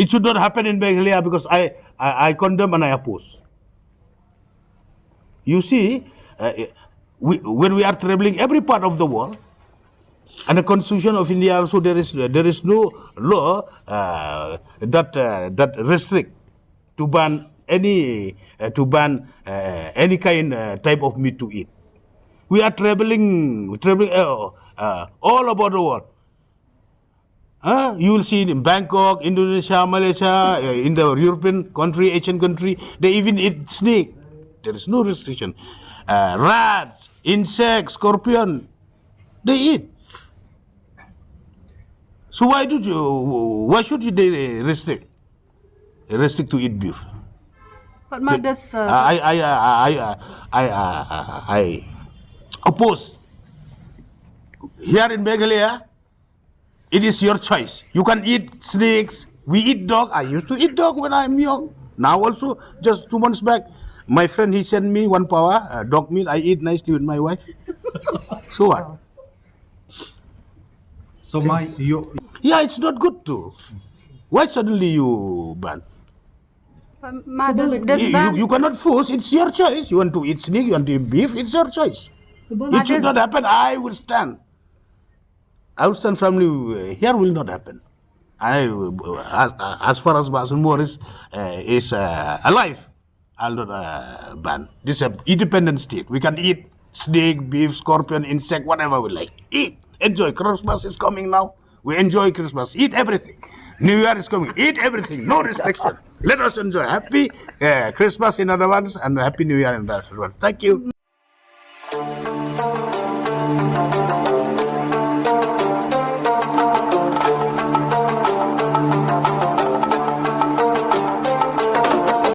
It should not happen in Meghalaya because I condemn and I oppose. You see, when we are traveling every part of the world, and the Constitution of India also there is no law that restrict to ban any kind type of meat to eat. We are traveling all about the world. You will see in Bangkok, Indonesia, Malaysia, in the European country, Asian country, they even eat snake. There is no restriction. Rats, insects, scorpion, they eat. So why should they restrict to eat beef? But does I oppose. Here in Meghalaya, it is your choice. You can eat snakes. We eat dog. I used to eat dog when I'm young. Now also, just 2 months back, my friend, he sent me 1 power dog meat. I eat nicely with my wife. So what? So yeah, it's not good too. Why suddenly you ban? You cannot force. It's your choice. You want to eat snake, you want to eat beef, it's your choice. It should not happen. I will stand firmly. Here will not happen. As far as Bah Sanbor is alive, I'll not ban. This is an independent state. We can eat snake, beef, scorpion, insect, whatever we like. Eat. Enjoy. Christmas is coming now. We enjoy Christmas. Eat everything. New Year is coming. Eat everything. No restriction. Let us enjoy. Happy Christmas in advance and Happy New Year in advance. Thank you.